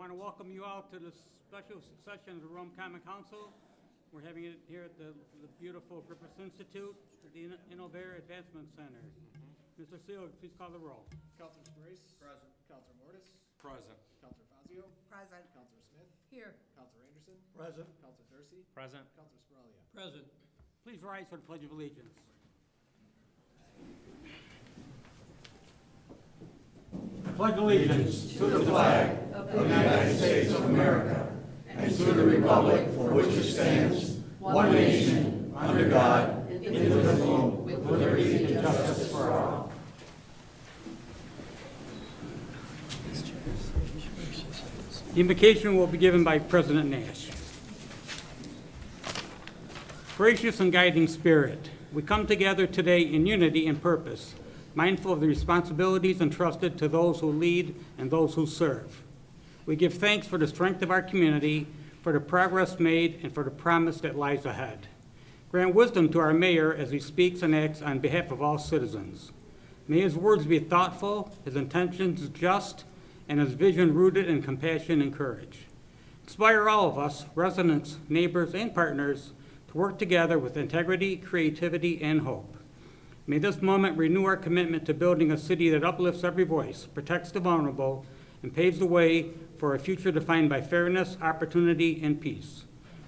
want to welcome you all to the special session of the Rome Common Council. We're having it here at the beautiful Griffith Institute, the Innovator Advancement Center. Mr. Seal, please call the roll. Councilor Brace. Present. Councilor Mortis. Present. Councilor Fazio. Present. Councilor Smith. Here. Councilor Anderson. Present. Councilor Darcy. Present. Councilor Spiralia. Present. Please rise for the Pledge of Allegiance. Pledge allegiance to the flag of the United States of America and to the republic for which it stands, one nation, under God, indivisible, with liberty and justice for all. The invocation will be given by President Nash. Gracious and guiding Spirit, we come together today in unity and purpose, mindful of the responsibilities entrusted to those who lead and those who serve. We give thanks for the strength of our community, for the progress made, and for the promise that lies ahead. Grant wisdom to our mayor as he speaks and acts on behalf of all citizens. May his words be thoughtful, his intentions just, and his vision rooted in compassion and courage. Inspire all of us, residents, neighbors, and partners, to work together with integrity, creativity, and hope. May this moment renew our commitment to building a city that uplifts every voice, protects the vulnerable, and paves the way for a future defined by fairness, opportunity, and peace.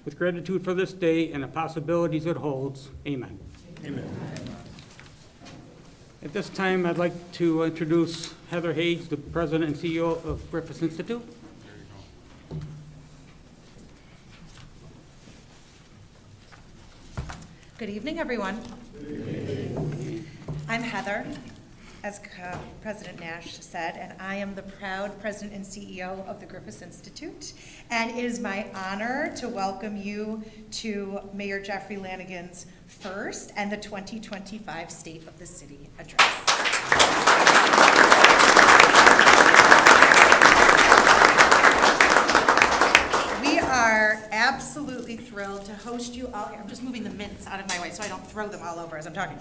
With gratitude for this day and the possibilities it holds, amen. Amen. At this time, I'd like to introduce Heather Hayes, the President and CEO of Griffith Institute. Good evening, everyone. I'm Heather, as President Nash said, and I am the proud President and CEO of the Griffith Institute. And it is my honor to welcome you to Mayor Jeffrey Lanigan's first and the 2025 State of the City Address. We are absolutely thrilled to host you all here. I'm just moving the mints out of my way so I don't throw them all over as I'm talking.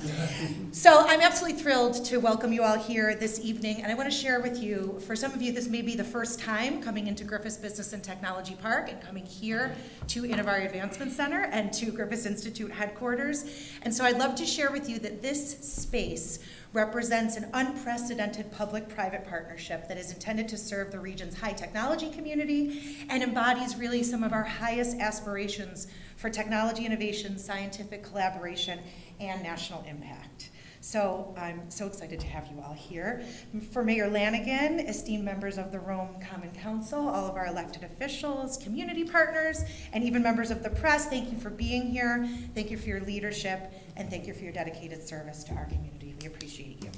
So I'm absolutely thrilled to welcome you all here this evening, and I want to share with you, for some of you, this may be the first time coming into Griffith's Business and Technology Park and coming here to Innovator Advancement Center and to Griffith Institute headquarters. And so I'd love to share with you that this space represents an unprecedented public-private partnership that is intended to serve the region's high technology community and embodies really some of our highest aspirations for technology innovation, scientific collaboration, and national impact. So I'm so excited to have you all here. For Mayor Lanigan, esteemed members of the Rome Common Council, all of our elected officials, community partners, and even members of the press, thank you for being here. Thank you for your leadership, and thank you for your dedicated service to our community. We appreciate you.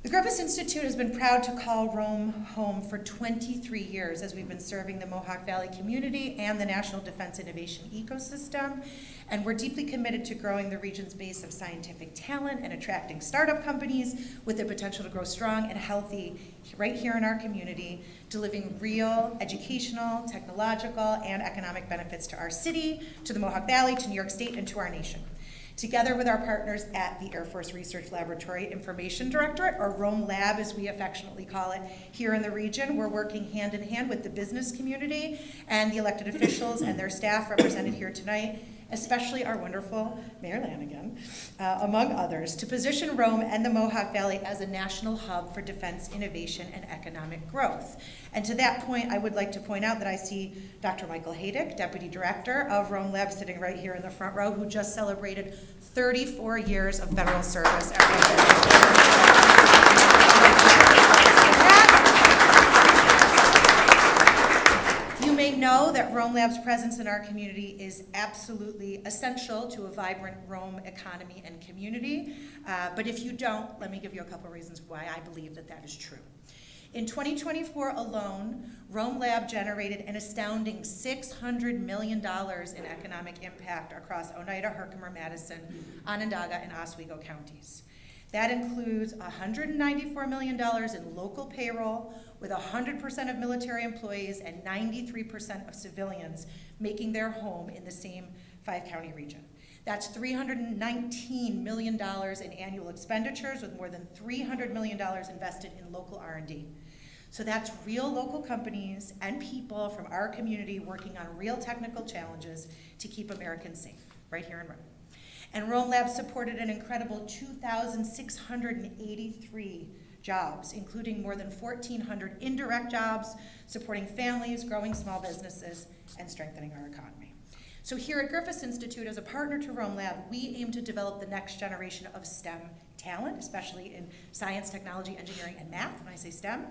The Griffith Institute has been proud to call Rome home for 23 years as we've been serving the Mohawk Valley community and the National Defense Innovation ecosystem. And we're deeply committed to growing the region's base of scientific talent and attracting startup companies with the potential to grow strong and healthy right here in our community, delivering real educational, technological, and economic benefits to our city, to the Mohawk Valley, to New York State, and to our nation. Together with our partners at the Air Force Research Laboratory Information Directorate, or Rome Lab as we affectionately call it here in the region, we're working hand in hand with the business community and the elected officials and their staff represented here tonight, especially our wonderful Mayor Lanigan, among others, to position Rome and the Mohawk Valley as a national hub for defense innovation and economic growth. And to that point, I would like to point out that I see Dr. Michael Haydick, Deputy Director of Rome Lab, sitting right here in the front row, who just celebrated 34 years of federal service. You may know that Rome Lab's presence in our community is absolutely essential to a vibrant Rome economy and community. But if you don't, let me give you a couple reasons why I believe that that is true. In 2024 alone, Rome Lab generated an astounding $600 million in economic impact across Oneida, Herkimer, Madison, Onondaga, and Oswego counties. That includes $194 million in local payroll, with 100% of military employees and 93% in making their home in the same 5-county region. That's $319 million in annual expenditures, with more than $300 million invested in local R&D. So that's real local companies and people from our community working on real technical challenges to keep Americans safe, right here in Rome. And Rome Lab supported an incredible 2,683 jobs, including more than 1,400 indirect jobs, supporting families, growing small businesses, and strengthening our economy. So here at Griffith Institute, as a partner to Rome Lab, we aim to develop the next generation of STEM talent, especially in science, technology, engineering, and math, when I say STEM,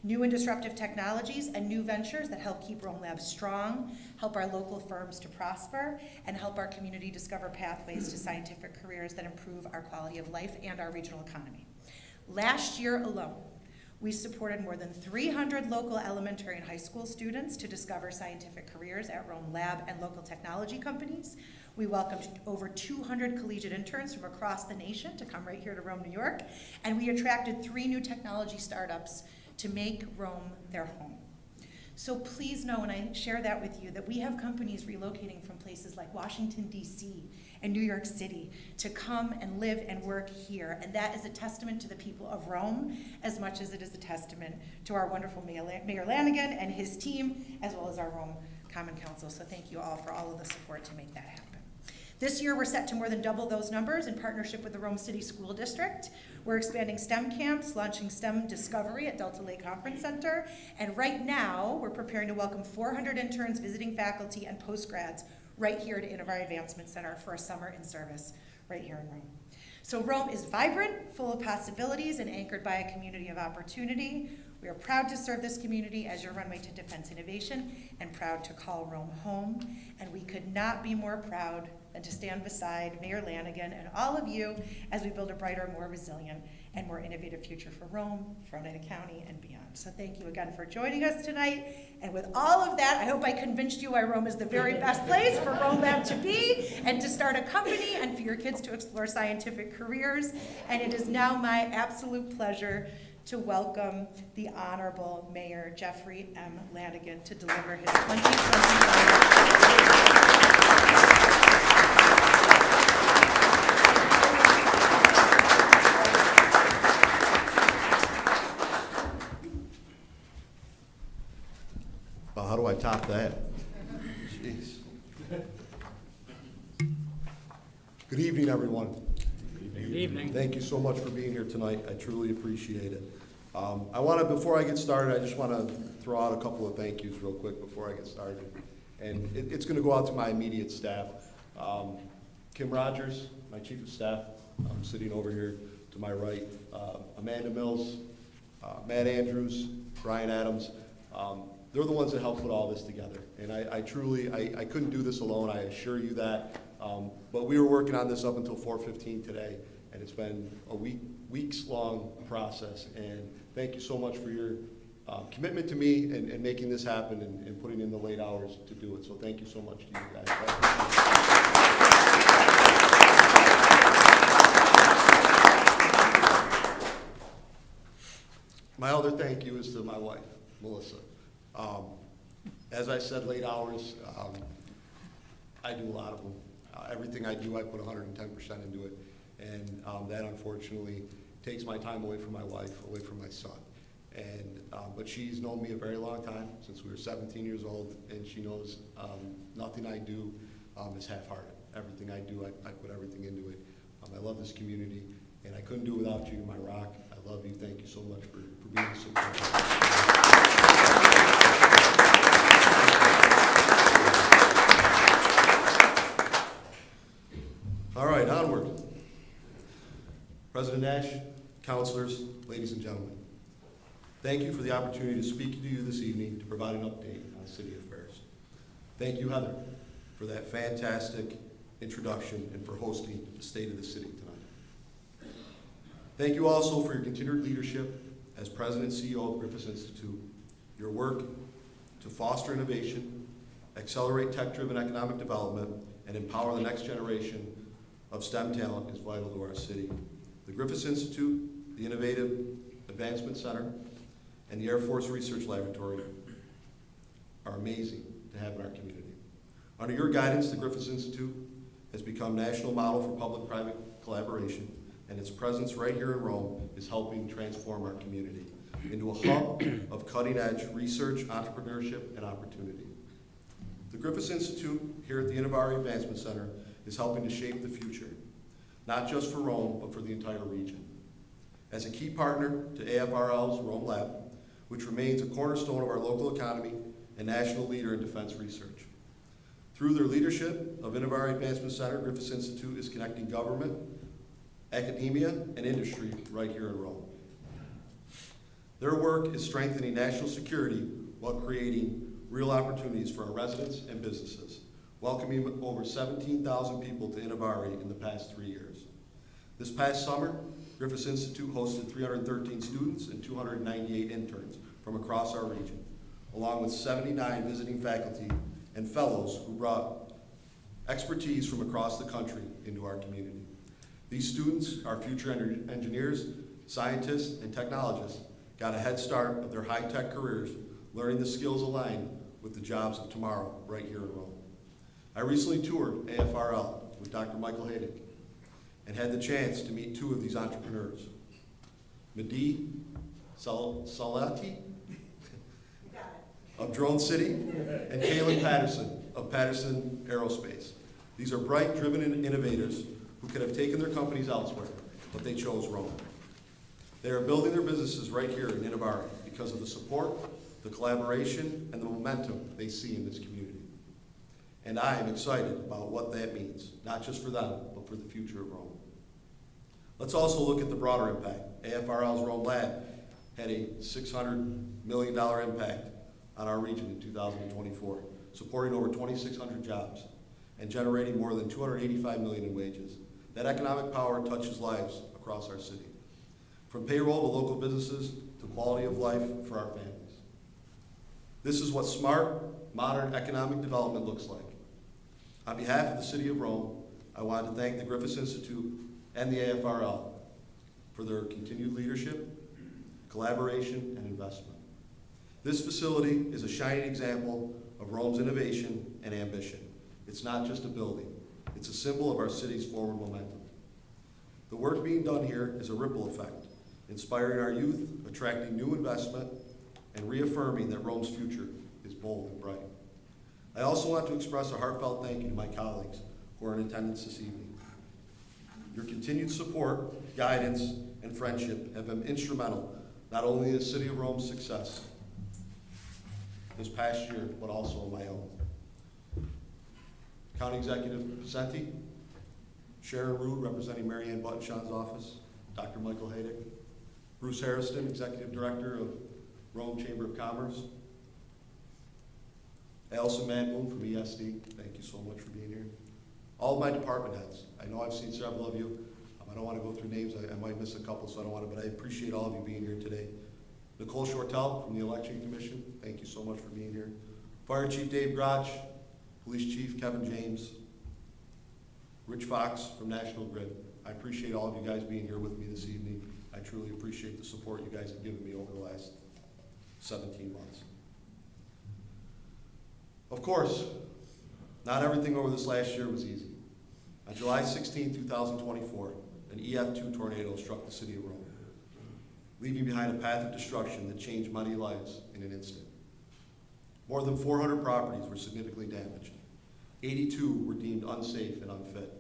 new and disruptive technologies and new ventures that help keep Rome Lab strong, help our local firms to prosper, and help our community discover pathways to scientific careers that improve our quality of life and our regional economy. Last year alone, we supported more than 300 local elementary and high school students to discover scientific careers at Rome Lab and local technology companies. We welcomed over 200 collegiate interns from across the nation to come right here to Rome, New York, and we attracted 3 new technology startups to make Rome their home. So please know, when I share that with you, that we have companies relocating from places like Washington, D.C. and New York City to come and live and work here. And that is a testament to the people of Rome as much as it is a testament to our wonderful Mayor Lanigan and his team, as well as our Rome Common Council. So thank you all for all of the support to make that happen. This year, we're set to more than double those numbers in partnership with the Rome City School District. We're expanding STEM camps, launching STEM Discovery at Delta Lake Conference Center, and right now, we're preparing to welcome 400 interns, visiting faculty, and postgrads right here to Innovar Advancement Center for a summer in service right here in Rome. So Rome is vibrant, full of possibilities, and anchored by a community of opportunity. We are proud to serve this community as your runway to defense innovation, and proud to call Rome home. And we could not be more proud than to stand beside Mayor Lanigan and all of you as we build a brighter, more resilient, and more innovative future for Rome, Frontenac County, and beyond. So thank you again for joining us tonight. And with all of that, I hope I convinced you why Rome is the very best place for Rome Lab to be and to start a company and for your kids to explore scientific careers. And it is now my absolute pleasure to welcome the Honorable Mayor Jeffrey M. Lanigan to deliver his 2025. Well, how do I top that? Jeez. Good evening, everyone. Good evening. Thank you so much for being here tonight. I truly appreciate it. Before I get started, I just want to throw out a couple of thank yous real quick before I get started. And it's going to go out to my immediate staff. Kim Rogers, my chief of staff, sitting over here to my right. Amanda Mills, Matt Andrews, Brian Adams. They're the ones that helped put all this together. And I truly couldn't do this alone, I assure you that. But we were working on this up until 4:15 today, and it's been a weeks-long process. And thank you so much for your commitment to me and making this happen and putting in the late hours to do it. So thank you so much to you guys. My other thank you is to my wife, Melissa. As I said, late hours, I do a lot of them. Everything I do, I put 110% into it. And that unfortunately takes my time away from my wife, away from my son. And but she's known me a very long time, since we were 17 years old, and she knows nothing I do is half-hearted. Everything I do, I put everything into it. I love this community, and I couldn't do it without you, my rock. I love you. Thank you so much for being so supportive. All right, onward. President Nash, councilors, ladies and gentlemen, thank you for the opportunity to speak to you this evening to provide an update on city affairs. Thank you, Heather, for that fantastic introduction and for hosting the State of the City tonight. Thank you also for your continued leadership as President and CEO of Griffith Institute. Your work to foster innovation, accelerate tech-driven economic development, and empower the next generation of STEM talent is vital to our city. The Griffith Institute, the Innovative Advancement Center, and the Air Force Research Laboratory are amazing to have in our community. Under your guidance, the Griffith Institute has become national model for public-private collaboration, and its presence right here in Rome is helping transform our community. into a hub of cutting-edge research, entrepreneurship, and opportunity. The Griffith Institute here at the Innovari Advancement Center is helping to shape the future, not just for Rome, but for the entire region. As a key partner to AFRL's Rome Lab, which remains a cornerstone of our local economy and national leader in defense research. Through their leadership of Innovari Advancement Center, Griffith Institute is connecting government, academia, and industry right here in Rome. Their work is strengthening national security while creating real opportunities for our residents and businesses, welcoming over 17,000 people to Innovari in the past 3 years. This past summer, Griffith Institute hosted 313 students and 298 interns from across our region, along with 79 visiting faculty and fellows who brought expertise from across the country into our community. These students, our future engineers, scientists, and technologists, got a head start of their high-tech careers, learning the skills aligned with the jobs of tomorrow right here in Rome. I recently toured AFRL with Dr. Michael Haydick and had the chance to meet two of these entrepreneurs, Mehdi Salati of Drone City and Kaylin Patterson of Patterson Aerospace. These are bright, driven innovators who could have taken their companies elsewhere, but they chose Rome. They are building their businesses right here in Innovari because of the support, the collaboration, and the momentum they see in this community. And I am excited about what that means, not just for them, but for the future of Rome. Let's also look at the broader impact. AFRL's Rome Lab had a $600 million impact on our region in 2024, supporting over 2,600 jobs and generating more than $285 million in wages. That economic power touches lives across our city, from payroll to local businesses to quality of life for our families. This is what smart, modern economic development looks like. On behalf of the City of Rome, I want to thank the Griffith Institute and the AFRL for their continued leadership, collaboration, and investment. This facility is a shining example of Rome's innovation and ambition. It's not just a building, it's a symbol of our city's forward momentum. The work being done here is a ripple effect, inspiring our youth, attracting new investment, and reaffirming that Rome's future is bold and bright. I also want to express a heartfelt thank you to my colleagues who are in attendance this evening. Your continued support, guidance, and friendship have been instrumental not only in the City of Rome's success this past year, but also in my own. County Executive Pacenti, Sharon Rude, representing Mary Ann Buttonshawn's office, Dr. Michael Haydick, Bruce Harrison, Executive Director of Rome Chamber of Commerce, Allison Manboom from ESD, thank you so much for being here. All of my department heads, I know I've seen several of you. I don't want to go through names, I might miss a couple, so I don't want to, but I appreciate all of you being here today. Nicole Shortell from the Election Commission, thank you so much for being here. Fire Chief Dave Grotch, Police Chief Kevin James, Rich Fox from National Grid. I appreciate all of you guys being here with me this evening. I truly appreciate the support you guys have given me over the last 17 months. Of course, not everything over this last year was easy. On July 16, 2024, an EF2 tornado struck the city of Rome, leaving behind a path of destruction that changed many lives in an instant. More than 400 properties were significantly damaged. 82 were deemed unsafe and unfit,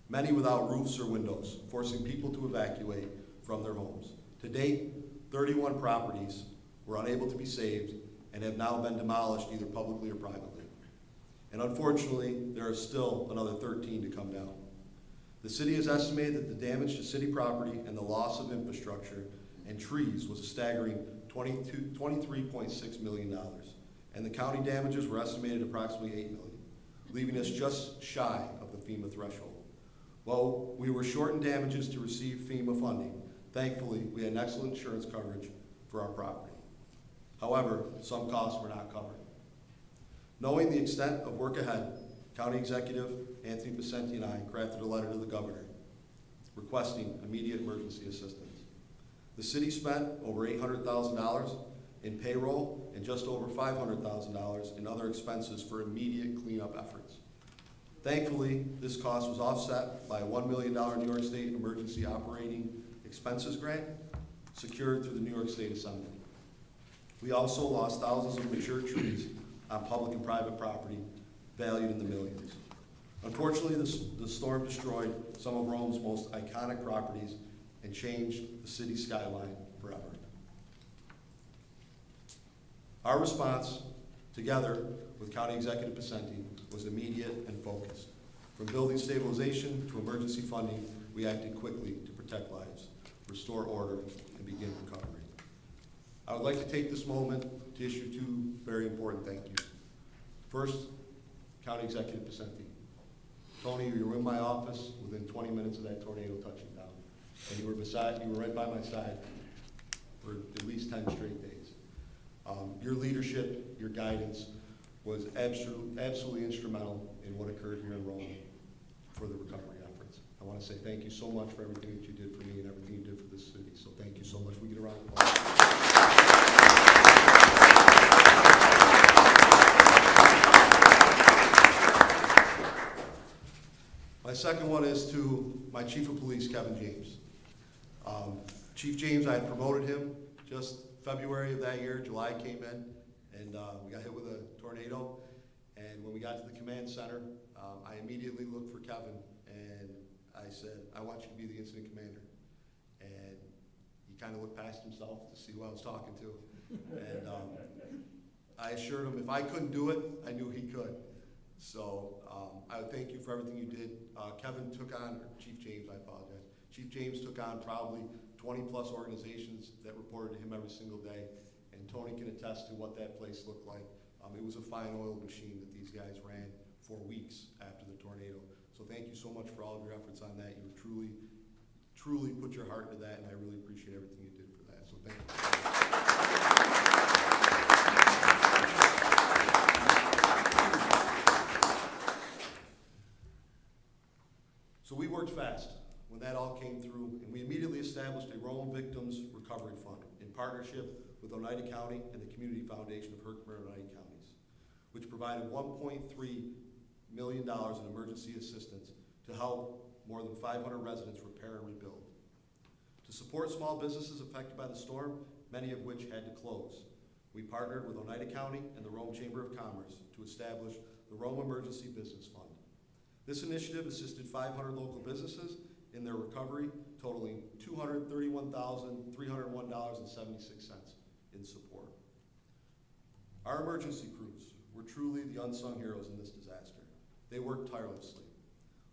many without roofs or windows, forcing people to evacuate from their homes. To date, 31 properties were unable to be saved and have now been demolished either publicly or privately. And unfortunately, there are still another 13 to come down. The city has estimated that the damage to city property and the loss of infrastructure and trees was a staggering $23.6 million. And the county damages were estimated at approximately $8 million, leaving us just shy of the FEMA threshold. While we were short in damages to receive FEMA funding, thankfully, we had excellent insurance coverage for our property. However, some costs were not covered. Knowing the extent of work ahead, County Executive Anthony Pacenti and I crafted a letter to the governor requesting immediate emergency assistance. The city spent over $800,000 in payroll and just over $500,000 in other expenses for immediate cleanup efforts. Thankfully, this cost was offset by a $1 million New York State Emergency Operating Expenses Grant, secured through the New York State Assembly. We also lost thousands of mature trees on public and private property valued in the millions. Unfortunately, the storm destroyed some of Rome's most iconic properties and changed the city's skyline forever. Our response, together with County Executive Pacenti, was immediate and focused. From building stabilization to emergency funding, we acted quickly to protect lives, restore order, and begin recovery. I would like to take this moment to issue two very important thank yous. First, County Executive Pacenti. Tony, you were in my office within 20 minutes of that tornado touching down. And you were right by my side for at least 10 straight days. Your leadership, your guidance was absolutely instrumental in what occurred here in Rome for the recovery efforts. I want to say thank you so much for everything that you did for me and everything you did for this city. So thank you so much. We get a round of applause. My second one is to my Chief of Police, Kevin James. Chief James, I had promoted him just February of that year. July came in, and we got hit with a tornado. And when we got to the command center, I immediately looked for Kevin, and I said, I want you to be the incident commander. And he kind of looked past himself to see who I was talking to. And I assured him if I couldn't do it, I knew he could. So I would thank you for everything you did. Kevin took on, or Chief James, I apologize. Chief James took on probably 20 plus organizations that reported to him every single day. And Tony can attest to what that place looked like. It was a fine oiled machine that these guys ran for weeks after the tornado. So thank you so much for all of your efforts on that. You truly put your heart into that, and I really appreciate everything you did for that. So thank you. So we worked fast when that all came through, and we immediately established a Rome Victims Recovery Fund in partnership with Oneida County and the Community Foundation of Herkimer and Oneida Counties, which provided $1.3 million in emergency assistance to help more than 500 residents repair and rebuild. To support small businesses affected by the storm, many of which had to close, we partnered with Oneida County and the Rome Chamber of Commerce to establish the Rome Emergency Business Fund. This initiative assisted 500 local businesses in their recovery, totaling $231,301.76 in support. Our emergency crews were truly the unsung heroes in this disaster. They worked tirelessly,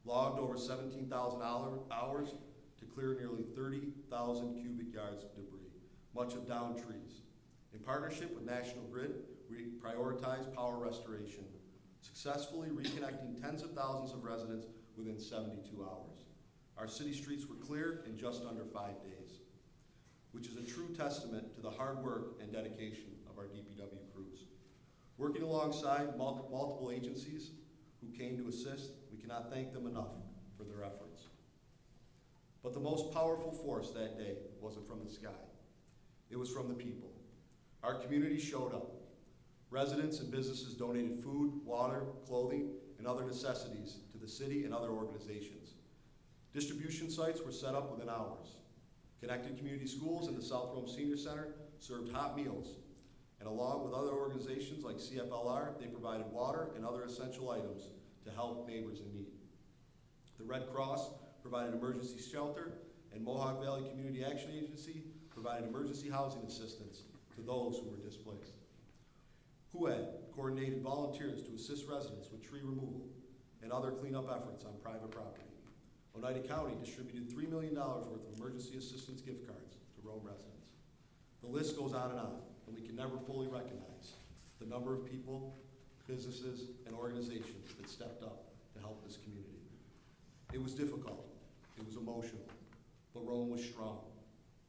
logged over 17,000 hours to clear nearly 30,000 cubic yards of debris, much of downed trees. In partnership with National Grid, we prioritized power restoration, successfully reconnecting tens of thousands of residents within 72 hours. Our city streets were cleared in just under 5 days, which is a true testament to the hard work and dedication of our DPW crews. Working alongside multiple agencies who came to assist, we cannot thank them enough for their efforts. But the most powerful force that day wasn't from the sky. It was from the people. Our community showed up. Residents and businesses donated food, water, clothing, and other necessities to the city and other organizations. Distribution sites were set up within hours. Connected Community Schools and the South Rome Senior Center served hot meals. And along with other organizations like CFLR, they provided water and other essential items to help neighbors in need. The Red Cross provided emergency shelter, and Mohawk Valley Community Action Agency provided emergency housing assistance to those who were displaced. HUAD coordinated volunteers to assist residents with tree removal and other cleanup efforts on private property. Oneida County distributed $3 million worth of emergency assistance gift cards to Rome residents. The list goes on, and we can never fully recognize the number of people, businesses, and organizations that stepped up to help this community. It was difficult, it was emotional, but Rome was strong.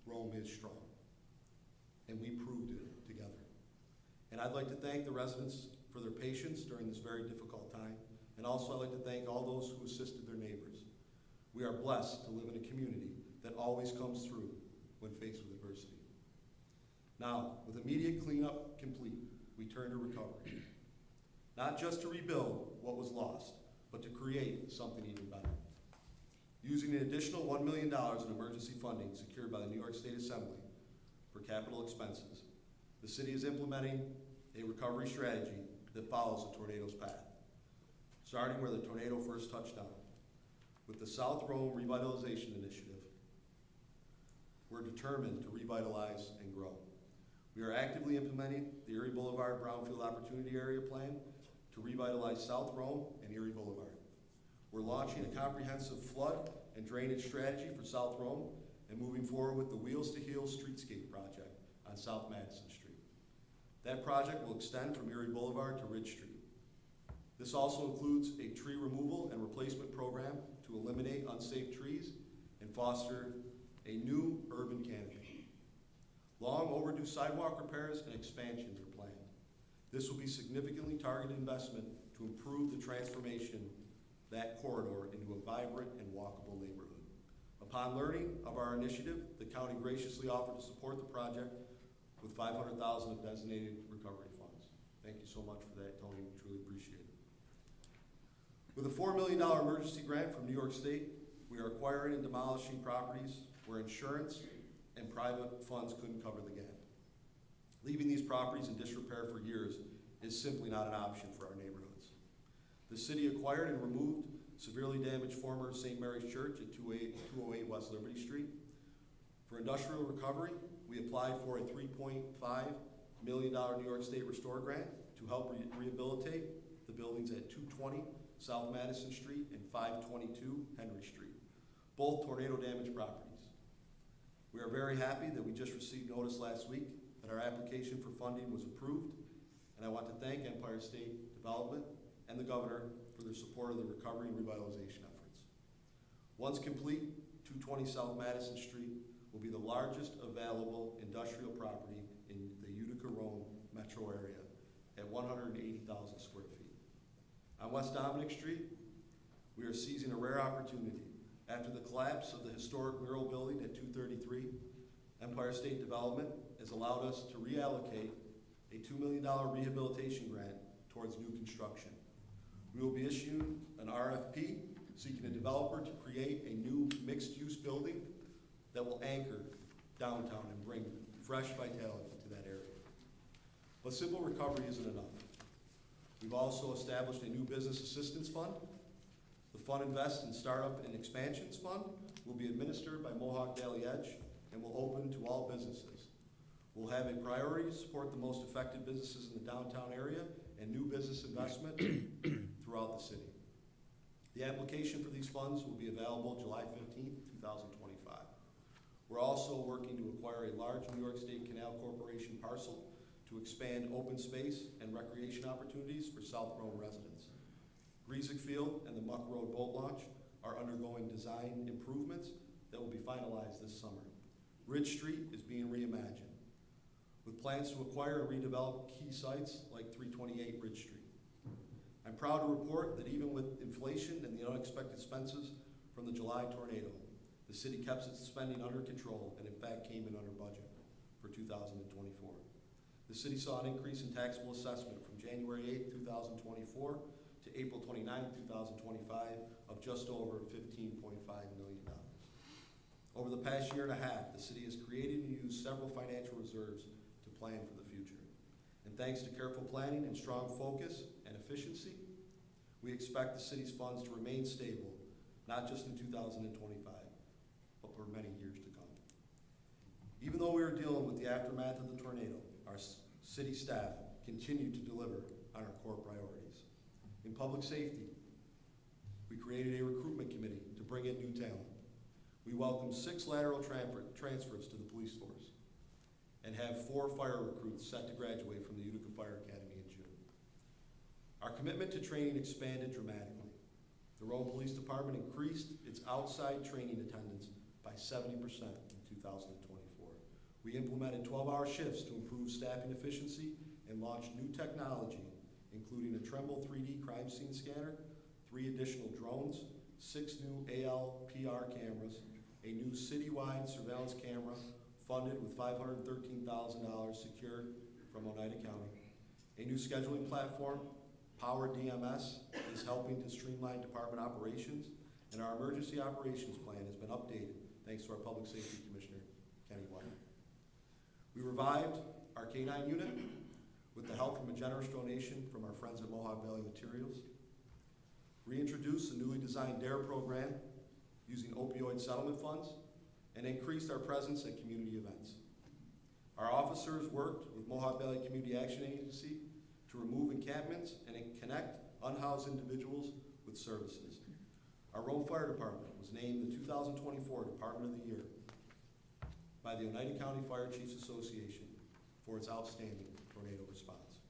Rome is strong, and we proved it together. And I'd like to thank the residents for their patience during this very difficult time, and also I'd like to thank all those who assisted their neighbors. We are blessed to live in a community that always comes through when faced with adversity. Now, with immediate cleanup complete, we turn to recovery. Not just to rebuild what was lost, but to create something even better. Using an additional $1 million in emergency funding secured by the New York State Assembly, for capital expenses. The city is implementing a recovery strategy that follows the tornado's path, starting where the tornado first touched down. With the South Rome Revitalization Initiative, we're determined to revitalize and grow. We are actively implementing the Erie Boulevard Brownfield Opportunity Area Plan to revitalize South Rome and Erie Boulevard. We're launching a comprehensive flood and drainage strategy for South Rome and moving forward with the Wheels to Heels Streetscape project on South Madison Street. That project will extend from Erie Boulevard to Ridge Street. This also includes a tree removal and replacement program to eliminate unsafe trees and foster a new urban canopy. Long overdue sidewalk repairs and expansions are planned. This will be significantly targeted investment to improve the transformation of that corridor into a vibrant and walkable neighborhood. Upon learning of our initiative, the county graciously offered to support the project with $500,000 of designated recovery funds. Thank you so much for that, Tony. We truly appreciate it. With a $4 million emergency grant from New York State, we are acquiring and demolishing properties where insurance and private funds couldn't cover the gap. Leaving these properties in disrepair for years is simply not an option for our neighborhoods. The city acquired and removed severely damaged former St. Mary's Church at 208 West Liberty Street. For industrial recovery, we applied for a $3.5 million New York State Restore grant to help rehabilitate the buildings at 220 South Madison Street and 522 Henry Street, both tornado damaged properties. We are very happy that we just received notice last week that our application for funding was approved, and I want to thank Empire State Development and the governor for their support of the recovery and revitalization efforts. Once complete, 220 South Madison Street will be the largest available industrial property in the Utica-Rome metro area at 180,000 square feet. On West Dominic Street, we are seizing a rare opportunity. After the collapse of the historic mural building at 233, Empire State Development has allowed us to reallocate a $2 million rehabilitation grant towards new construction. We will be issuing an RFP seeking a developer to create a new mixed-use building that will anchor downtown and bring fresh vitality to that area. But simple recovery isn't enough. We've also established a new business assistance fund. The Fund Invest in Startup and Expansions Fund will be administered by Mohawk Valley Edge and will open to all businesses. We'll have a priority to support the most affected businesses in the downtown area and new business investment throughout the city. The application for these funds will be available July 15th, 2025. We're also working to acquire a large New York State Canal Corporation parcel to expand open space and recreation opportunities for South Rome residents. Griesick Field and the Muck Road Boat Launch are undergoing design improvements that will be finalized this summer. Ridge Street is being reimagined, with plans to acquire and redevelop key sites like 328 Ridge Street. I'm proud to report that even with inflation and the unexpected expenses from the July tornado, the city kept its spending under control and in fact came in under budget for 2024. The city saw an increase in taxable assessment from January 8, 2024 to April 29, 2025 of just over $15.5 million. Over the past year and a half, the city has created and used several financial reserves to plan for the future. And thanks to careful planning and strong focus and efficiency, we expect the city's funds to remain stable, not just in 2025, but for many years to come. Even though we are dealing with the aftermath of the tornado, our city staff continue to deliver on our core priorities. In public safety, we created a recruitment committee to bring in new talent. We welcomed 6 lateral transfers to the police force and have 4 fire recruits set to graduate from the Utica Fire Academy in June. Our commitment to training expanded dramatically. The Rome Police Department increased its outside training attendance by 70% in 2024. We implemented 12-hour shifts to improve staffing efficiency and launched new technology, including a Tremble 3D crime scene scanner, 3 additional drones, 6 new ALPR cameras, a new citywide surveillance camera funded with $513,000 secured from Oneida County. A new scheduling platform, Power DMS, is helping to streamline department operations, and our emergency operations plan has been updated thanks to our Public Safety Commissioner, Kenny White. We revived our K-9 unit with the help from a generous donation from our friends at Mohawk Valley Materials. Reintroduced the newly designed DARE program using opioid settlement funds, and increased our presence at community events. Our officers worked with Mohawk Valley Community Action Agency to remove encampments and connect unhoused individuals with services. Our Rome Fire Department was named the 2024 Department of the Year by the United County Fire Chiefs Association for its outstanding tornado response.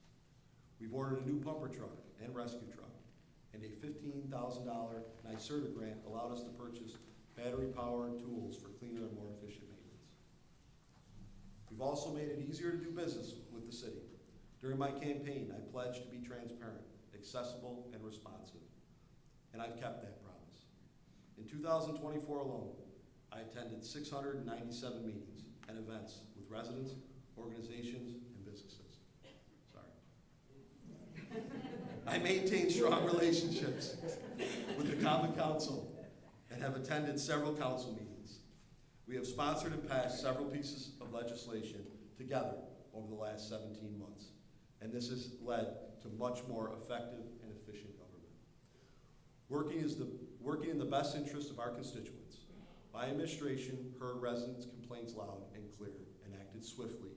We've ordered a new pumper truck and rescue truck, and a $15,000 NYSERDA grant allowed us to purchase battery-powered tools for cleaner and more efficient maintenance. We've also made it easier to do business with the city. During my campaign, I pledged to be transparent, accessible, and responsive, and I've kept that promise. In 2024 alone, I attended 697 meetings and events with residents, organizations, and businesses. Sorry. I maintain strong relationships with the Common Council and have attended several council meetings. We have sponsored and passed several pieces of legislation together over the last 17 months, and this has led to much more effective and efficient government. Working in the best interest of our constituents, my administration heard residents' complaints loud and clear and acted swiftly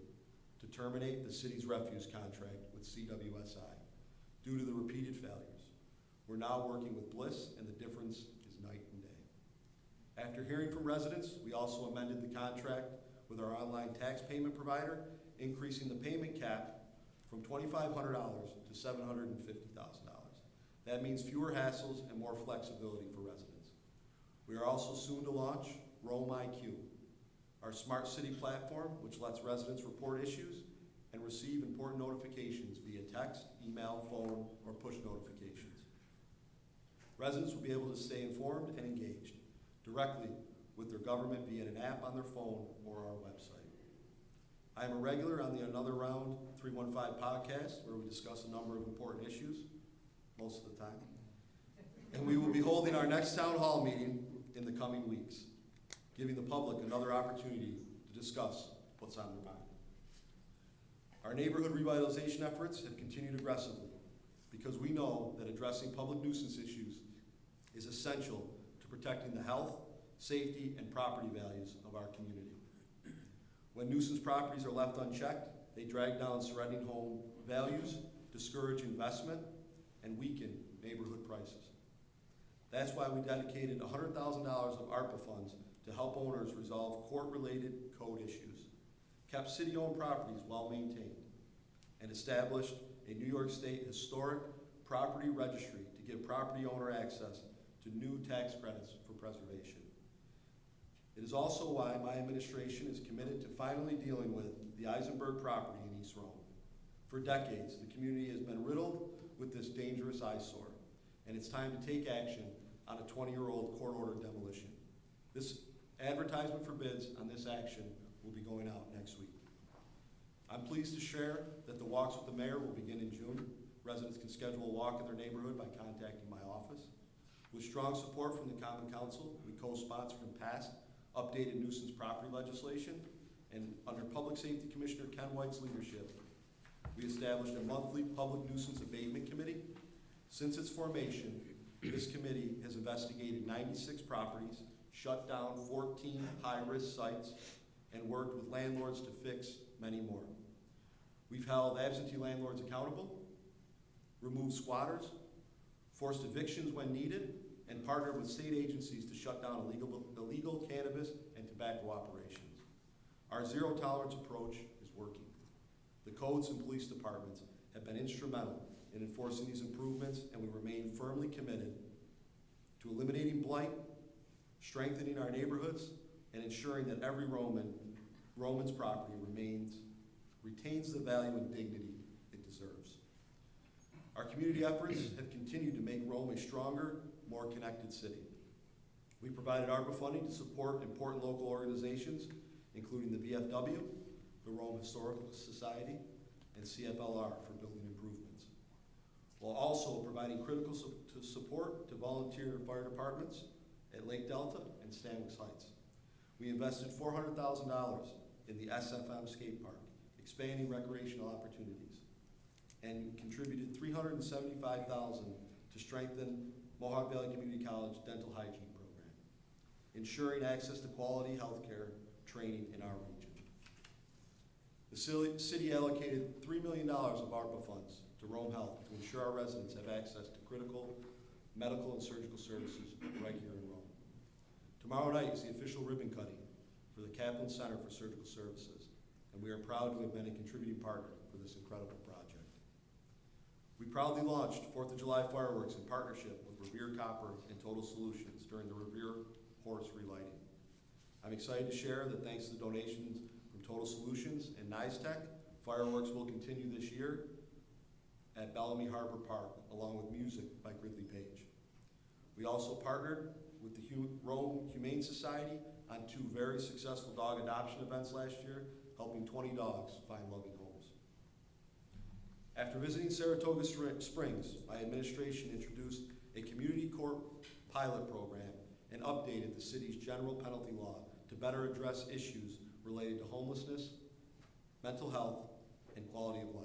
to terminate the city's refuse contract with CWSI due to the repeated failures. We're now working with Bliss, and the difference is night and day. After hearing from residents, we also amended the contract with our online tax payment provider, increasing the payment cap from $2,500 to $750,000. That means fewer hassles and more flexibility for residents. We are also soon to launch Rome IQ, our smart city platform, which lets residents report issues and receive important notifications via text, email, phone, or push notifications. Residents will be able to stay informed and engaged directly with their government via an app on their phone or our website. I am a regular on the Another Round 315 podcast, where we discuss a number of important issues, most of the time. And we will be holding our next town hall meeting in the coming weeks, giving the public another opportunity to discuss what's on their mind. Our neighborhood revitalization efforts have continued aggressively because we know that addressing public nuisance issues is essential to protecting the health, safety, and property values of our community. When nuisance properties are left unchecked, they drag down surrounding home values, discourage investment, and weaken neighborhood prices. That's why we dedicated $100,000 of ARPA funds to help owners resolve court-related code issues, kept city-owned properties well-maintained, and established a New York State historic property registry to give property owner access to new tax credits for preservation. It is also why my administration is committed to finally dealing with the Eisenberg property in East Rome. For decades, the community has been riddled with this dangerous eyesore, and it's time to take action on a 20-year-old court-ordered demolition. This advertisement for bids on this action will be going out next week. I'm pleased to share that the Walks with the Mayor will begin in June. Residents can schedule a walk in their neighborhood by contacting my office. With strong support from the Common Council, we co-sponsored and passed updated nuisance property legislation, and under Public Safety Commissioner Ken White's leadership, we established a monthly public nuisance abatement committee. Since its formation, this committee has investigated 96 properties, shut down 14 high-risk sites, and worked with landlords to fix many more. We've held absentee landlords accountable, removed squatters, forced evictions when needed, and partnered with state agencies to shut down illegal cannabis and tobacco operations. Our zero-tolerance approach is working. The codes and police departments have been instrumental in enforcing these improvements, and we remain firmly committed to eliminating blight, strengthening our neighborhoods, and ensuring that every Roman's property retains the value and dignity it deserves. Our community efforts have continued to make Rome a stronger, more connected city. We provided ARPA funding to support important local organizations, including the VFW, the Rome Historical Society, and CFLR for building improvements, while also providing critical support to volunteer fire departments at Lake Delta and Stanwix Heights. We invested $400,000 in the SFM skate park, expanding recreational opportunities, and contributed $375,000 to strengthen Mohawk Valley Community College dental hygiene program, ensuring access to quality health care training in our region. The city allocated $3 million of ARPA funds to Rome Health to ensure our residents have access to critical medical and surgical services right here in Rome. Tomorrow night is the official ribbon cutting for the Kaplan Center for Surgical Services, and we are proud to have been a contributing partner for this incredible project. We proudly launched 4th of July fireworks in partnership with Revere Copper and Total Solutions during the Revere Horse Relighting. I'm excited to share that thanks to the donations from Total Solutions and NISTech, fireworks will continue this year at Bellamy Harbor Park, along with music by Gridley Page. We also partnered with the Rome Humane Society on 2 very successful dog adoption events last year, helping 20 dogs find loving homes. After visiting Saratoga Springs, my administration introduced a community court pilot program and updated the city's general penalty law to better address issues related to homelessness, mental health, and quality of life.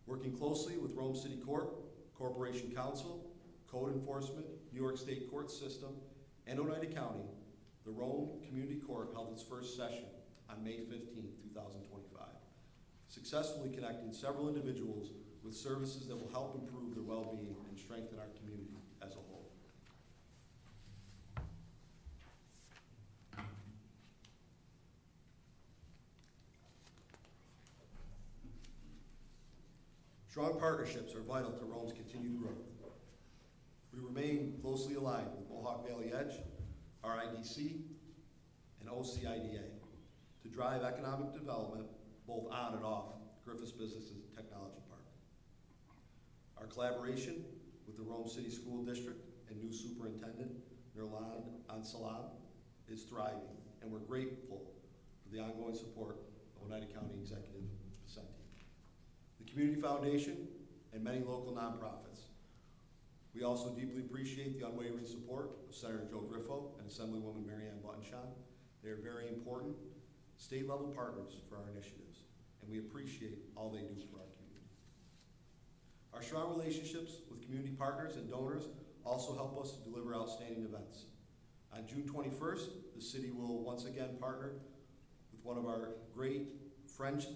Working closely with Rome City Court, Corporation Council, Code Enforcement, New York State Court System, and Oneida County, the Rome Community Court held its first session on May 15, 2025, successfully connecting several individuals with services that will help improve their well-being and strengthen our community as a whole. Strong partnerships are vital to Rome's continued growth. We remain closely aligned with Mohawk Valley Edge, RIDC, and OCIDA to drive economic development both on and off Griffith's Business and Technology Park. Our collaboration with the Rome City School District and new Superintendent Nurlan Ansalam is thriving, and we're grateful for the ongoing support of Oneida County Executive Vicente, the Community Foundation, and many local nonprofits. We also deeply appreciate the unwavering support of Senator Joe Griffo and Assemblywoman Mary Ann Buttonshaw. They are very important state-level partners for our initiatives, and we appreciate all they do for our community. Our strong relationships with community partners and donors also help us to deliver outstanding events. On June 21st, the city will once again partner with one of our great friends,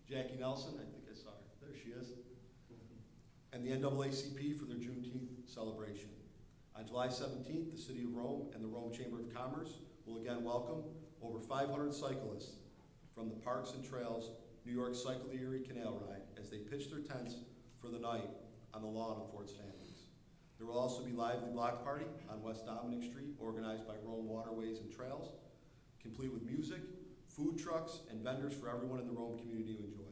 Jackie Nelson. I think I saw her. There she is. And the NAACP for their Juneteenth celebration. On July 17th, the City of Rome and the Rome Chamber of Commerce will again welcome over 500 cyclists from the Parks and Trails New York Cycle the Erie Canal Ride as they pitch their tents for the night on the lawn of Fort Stanley's. There will also be lively block party on West Dominic Street, organized by Rome Waterways and Trails, complete with music, food trucks, and vendors for everyone in the Rome community to enjoy.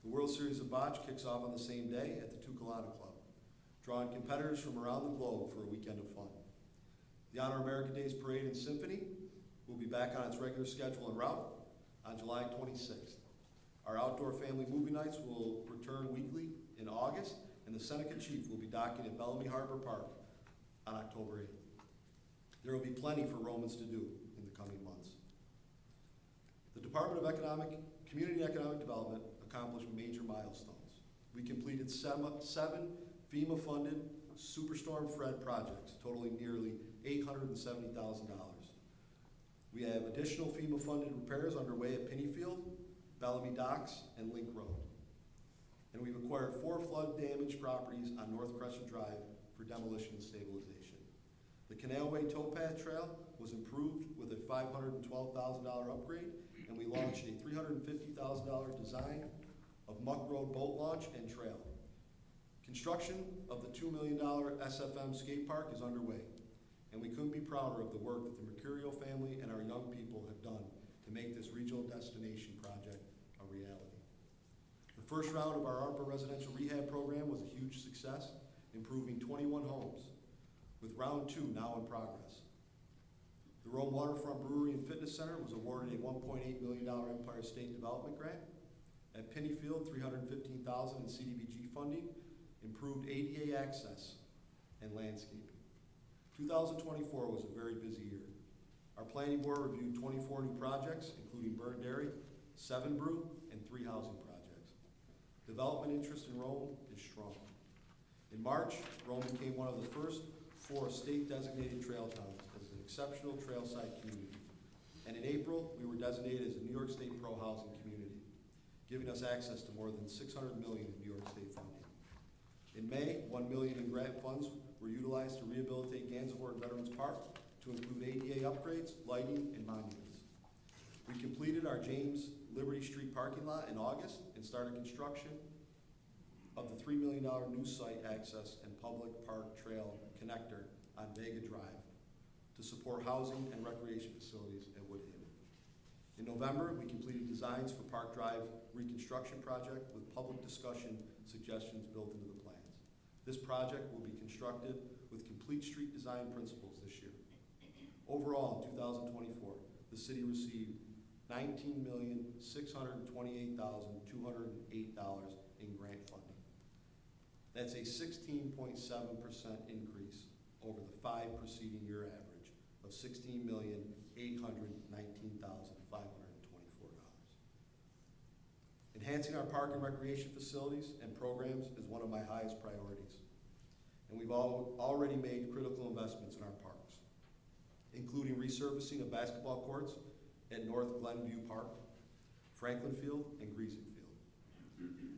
The World Series of Bocce kicks off on the same day at the Tucalana Club, drawing competitors from around the globe for a weekend of fun. The Honor America Days Parade and Symphony will be back on its regular schedule and route on July 26th. Our outdoor family movie nights will return weekly in August, and the Seneca Chief will be docking at Bellamy Harbor Park on October 8th. There will be plenty for Romans to do in the coming months. The Department of Community and Economic Development accomplished major milestones. We completed seven FEMA-funded Superstorm Fred projects totaling nearly $870,000. We have additional FEMA-funded repairs underway at Pennyfield, Bellamy Docks, and Link Road. And we've acquired 4 flood-damaged properties on North Crescent Drive for demolition and stabilization. The Canalway Towpath Trail was improved with a $512,000 upgrade, and we launched a $350,000 design of Muck Road boat launch and trail. Construction of the $2 million SFM skate park is underway, and we couldn't be prouder of the work that the Mercurio family and our young people have done to make this regional destination project a reality. The first round of our ARPA residential rehab program was a huge success, improving 21 homes, with round 2 now in progress. The Rome Waterfront Brewery and Fitness Center was awarded a $1.8 million Empire State Development Grant. At Pennyfield, $315,000 in CDBG funding, improved ADA access and landscaping. 2024 was a very busy year. Our planning board reviewed 24 new projects, including Burn Dairy, 7 Brew, and 3 housing projects. Development interest in Rome is strong. In March, Rome became one of the first 4 state-designated trail towns as an exceptional trailside community. And in April, we were designated as a New York State pro-housing community, giving us access to more than $600 million in New York State funding. In May, $1 million in grant funds were utilized to rehabilitate Gansevoort Veterans Park to include ADA upgrades, lighting, and monuments. We completed our James Liberty Street parking lot in August and started construction of the $3 million new site access and public park trail connector on Vega Drive to support housing and recreation facilities at Woodhaven. In November, we completed designs for Park Drive reconstruction project with public discussion suggestions built into the plans. This project will be constructed with complete street design principles this year. Overall, in 2024, the city received $19,628,208 in grant funding. That's a 16.7% increase over the 5 preceding year average of $16,819,524. Enhancing our park and recreation facilities and programs is one of my highest priorities. And we've already made critical investments in our parks, including resurfacing of basketball courts at North Glenview Park, Franklin Field, and Griesing Field,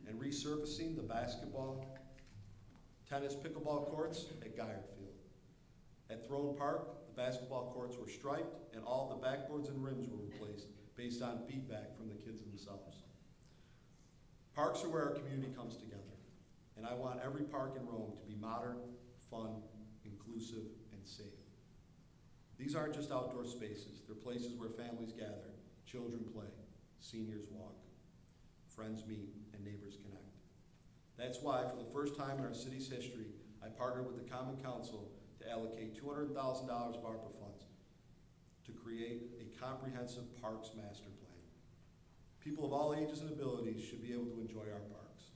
and resurfacing the basketball, tennis, pickleball courts at Geyer Field. At Throne Park, the basketball courts were striped and all the backboards and rims were replaced based on feedback from the kids themselves. Parks are where our community comes together, and I want every park in Rome to be modern, fun, inclusive, and safe. These aren't just outdoor spaces, they're places where families gather, children play, seniors walk, friends meet, and neighbors connect. That's why, for the first time in our city's history, I partnered with the Common Council to allocate $200,000 of ARPA funds to create a comprehensive parks master plan. People of all ages and abilities should be able to enjoy our parks.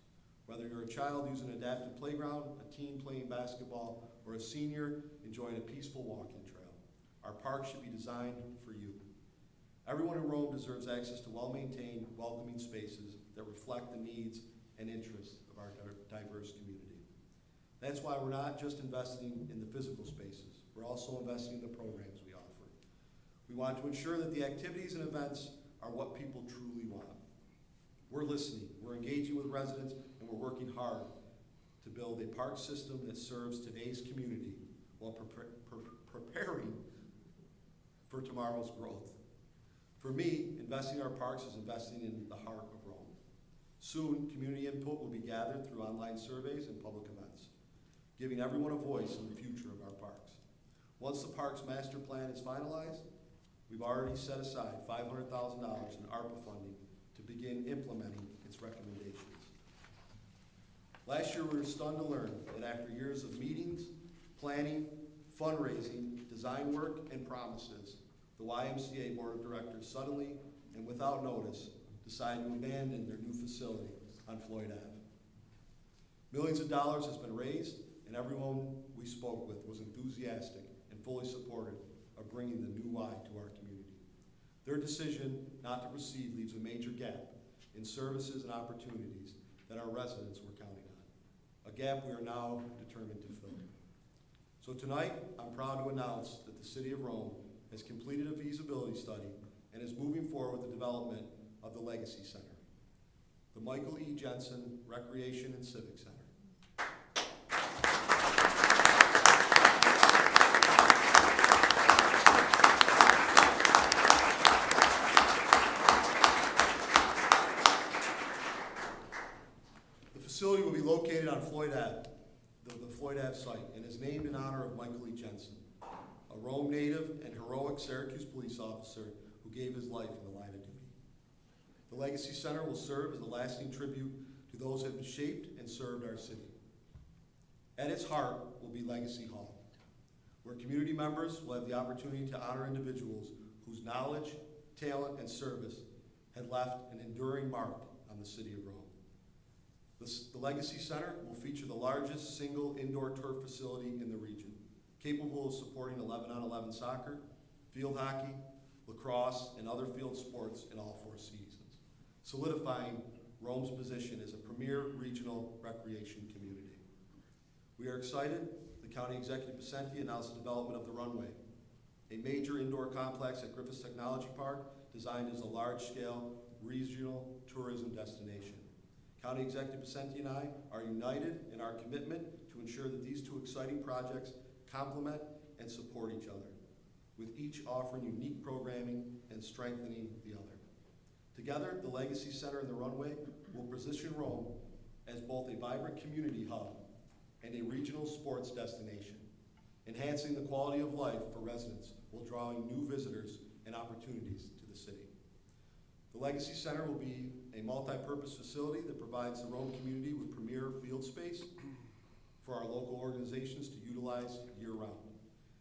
Whether you're a child using an adaptive playground, a teen playing basketball, or a senior enjoying a peaceful walking trail, our parks should be designed for you. Everyone in Rome deserves access to well-maintained, welcoming spaces that reflect the needs and interests of our diverse community. That's why we're not just investing in the physical spaces, we're also investing in the programs we offer. We want to ensure that the activities and events are what people truly want. We're listening, we're engaging with residents, and we're working hard to build a park system that serves today's community while preparing for tomorrow's growth. For me, investing in our parks is investing in the heart of Rome. Soon, community input will be gathered through online surveys and public events, giving everyone a voice in the future of our parks. Once the parks master plan is finalized, we've already set aside $500,000 in ARPA funding to begin implementing its recommendations. Last year, we were stunned to learn that after years of meetings, planning, fundraising, design work, and promises, the YMCA Board of Directors suddenly and without notice decided to abandon their new facility on Floyd Ave. Millions of dollars has been raised, and everyone we spoke with was enthusiastic and fully supportive of bringing the new Y to our community. Their decision not to proceed leaves a major gap in services and opportunities that our residents were counting on, a gap we are now determined to fill. So tonight, I'm proud to announce that the City of Rome has completed a feasibility study and is moving forward with the development of the Legacy Center, the Michael E. Jensen Recreation and Civic Center. The facility will be located on Floyd Ave, the Floyd Ave site, and is named in honor of Michael E. Jensen, a Rome native and heroic Syracuse police officer who gave his life in the line of duty. The Legacy Center will serve as a lasting tribute to those who have shaped and served our city. At its heart will be Legacy Hall, where community members will have the opportunity to honor individuals whose knowledge, talent, and service had left an enduring mark on the city of Rome. The Legacy Center will feature the largest single indoor turf facility in the region, capable of supporting 11-on-11 soccer, field hockey, lacrosse, and other field sports in all 4 seasons, solidifying Rome's position as a premier regional recreation community. We are excited the County Executive Pacenti announced the development of the runway, a major indoor complex at Griffith Technology Park designed as a large-scale regional tourism destination. County Executive Pacenti and I are united in our commitment to ensure that these 2 exciting projects complement and support each other, with each offering unique programming and strengthening the other. Together, the Legacy Center and the runway will position Rome as both a vibrant community hub and a regional sports destination, enhancing the quality of life for residents while drawing new visitors and opportunities to the city. The Legacy Center will be a multi-purpose facility that provides the Rome community with premier field space for our local organizations to utilize year-round.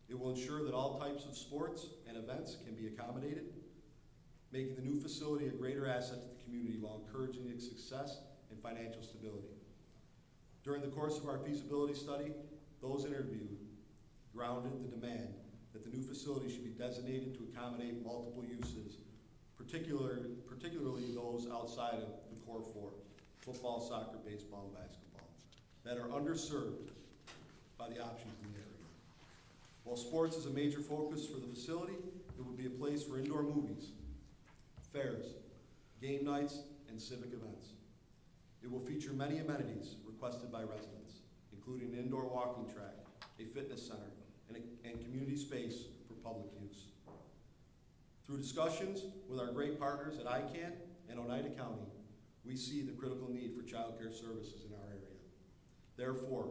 It will ensure that all types of sports and events can be accommodated, making the new facility a greater asset to the community while encouraging its success and financial stability. During the course of our feasibility study, those interviewed grounded the demand that the new facility should be designated to accommodate multiple uses, particularly those outside of the core 4, football, soccer, baseball, and basketball, that are underserved by the options in the area. While sports is a major focus for the facility, it will be a place for indoor movies, fairs, game nights, and civic events. It will feature many amenities requested by residents, including an indoor walking track, a fitness center, and community space for public use. Through discussions with our great partners at ICANN and Oneida County, we see the critical need for child care services in our area. Therefore,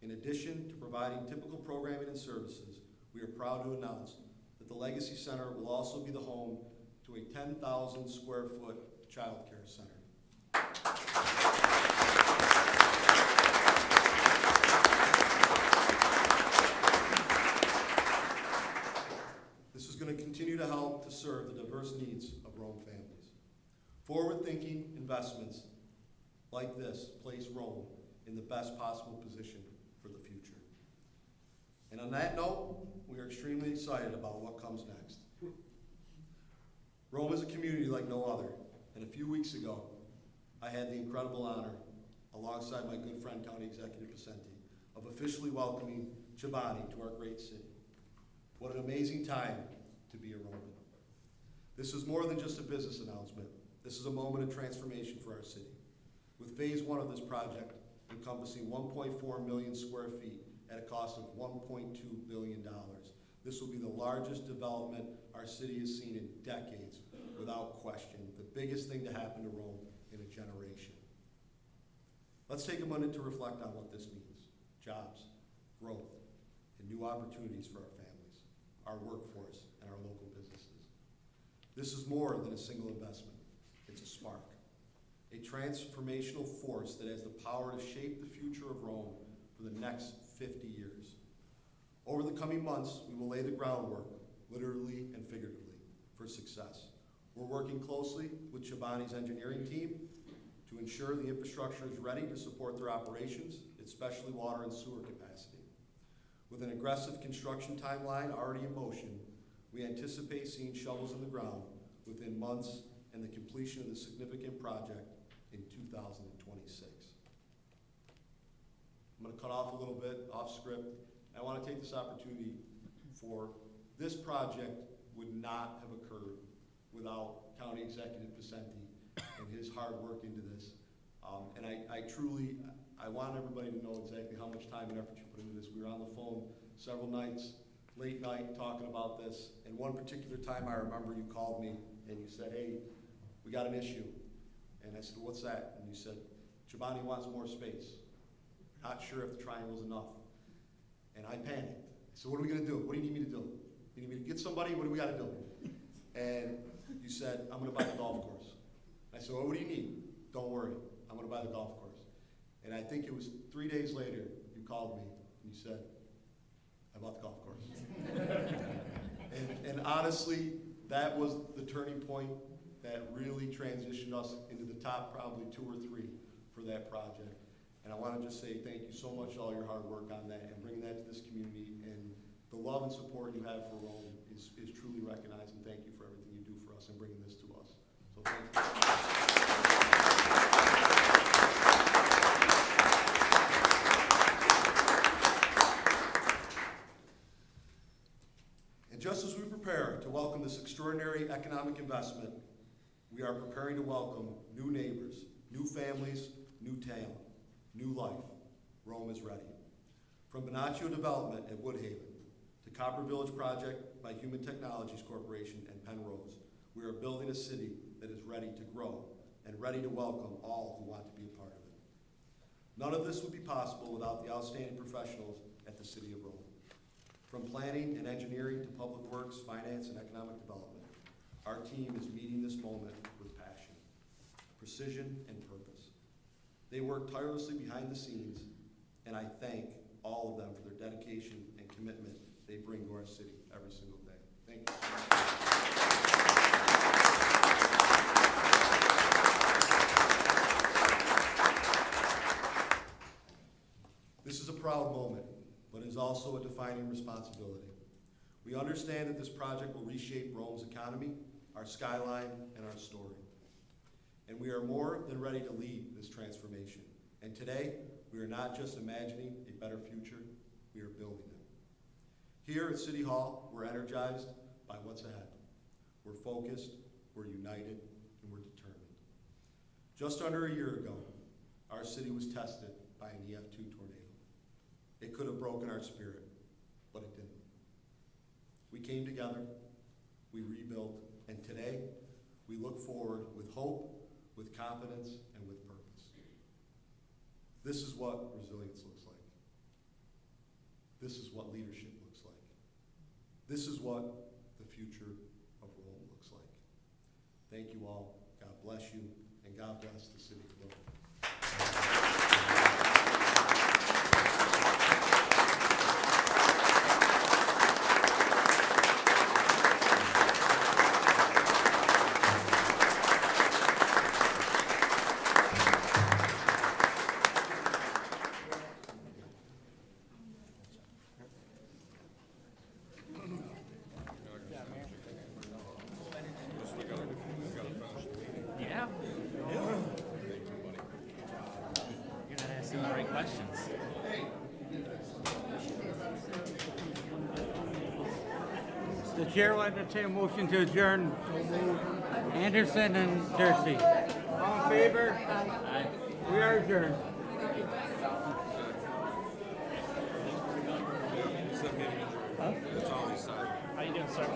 in addition to providing typical programming and services, we are proud to announce that the Legacy Center will also be the home to a 10,000 square foot child care center. This is going to continue to help to serve the diverse needs of Rome families. Forward-thinking investments like this place Rome in the best possible position for the future. And on that note, we are extremely excited about what comes next. Rome is a community like no other, and a few weeks ago, I had the incredible honor, alongside my good friend, County Executive Pacenti, of officially welcoming Chobani to our great city. What an amazing time to be a Roman. This is more than just a business announcement. This is a moment of transformation for our city. With phase 1 of this project encompassing 1.4 million square feet at a cost of $1.2 billion, this will be the largest development our city has seen in decades, without question. The biggest thing to happen to Rome in a generation. Let's take a minute to reflect on what this means. Jobs, growth, and new opportunities for our families, our workforce, and our local businesses. This is more than a single investment. It's a spark, a transformational force that has the power to shape the future of Rome for the next 50 years. Over the coming months, we will lay the groundwork, literally and figuratively, for success. We're working closely with Chobani's engineering team to ensure the infrastructure is ready to support their operations, especially water and sewer capacity. With an aggressive construction timeline already in motion, we anticipate seeing shovels in the ground within months and the completion of the significant project in 2026. I'm going to cut off a little bit, off script. I want to take this opportunity for this project would not have occurred without County Executive Pacenti and his hard work into this. And I want everybody to know exactly how much time and effort you put into this. We were on the phone several nights, late night, talking about this. And one particular time I remember you called me and you said, hey, we got an issue. And I said, what's that? And you said, Chobani wants more space. Not sure if the triangle's enough. And I panicked. So what are we gonna do? What do you need me to do? You need me to get somebody? What do we gotta do? And you said, I'm gonna buy the golf course. I said, well, what do you need? Don't worry, I'm gonna buy the golf course. And I think it was 3 days later, you called me and you said, I bought the golf course. and honestly, that was the turning point that really transitioned us into the top probably 2 or 3 for that project. And I want to just say thank you so much for all your hard work on that and bringing that to this community and The love and support you have for Rome is truly recognized, and thank you for everything you do for us and bringing this to us. So thank you. And just as we prepare to welcome this extraordinary economic investment, we are preparing to welcome new neighbors, new families, new talent, new life. Rome is ready. From Bonaccio Development at Woodhaven to Copper Village Project by Human Technologies Corporation and Penrose, we are building a city that is ready to grow and ready to welcome all who want to be a part of it. None of this would be possible without the outstanding professionals at the City of Rome. From planning and engineering to public works, finance, and economic development, our team is meeting this moment with passion, precision, and purpose. They work tirelessly behind the scenes, and I thank all of them for their dedication and commitment they bring to our city every single day. Thank you. This is a proud moment, but it is also a defining responsibility. We understand that this project will reshape Rome's economy, our skyline, and our story. And we are more than ready to lead this transformation. And today, we are not just imagining a better future, we are building it. Here at City Hall, we're energized by what's ahead. We're focused, we're united, and we're determined. Just under a year ago, our city was tested by an EF2 tornado. It could have broken our spirit, but it didn't. We came together, we rebuilt, and today, we look forward with hope, with confidence, and with purpose. This is what resilience looks like. This is what leadership looks like. This is what the future of Rome looks like. Thank you all. God bless you, and God bless the city of Rome. Yeah. You're not asking the right questions. The chair will entertain a motion to adjourn. Anderson and Darcy. All in favor? Aye. We are adjourned. How you doing, sir?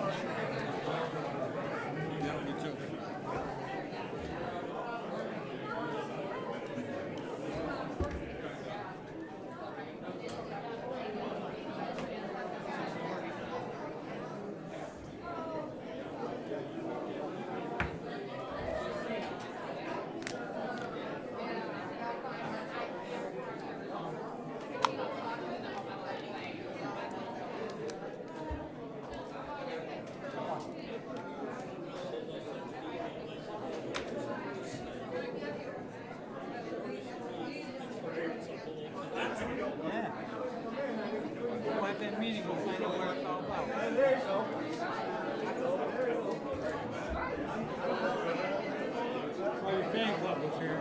Yeah. We'll have that meeting, we'll find out what it's all about. Well, your fan club was here.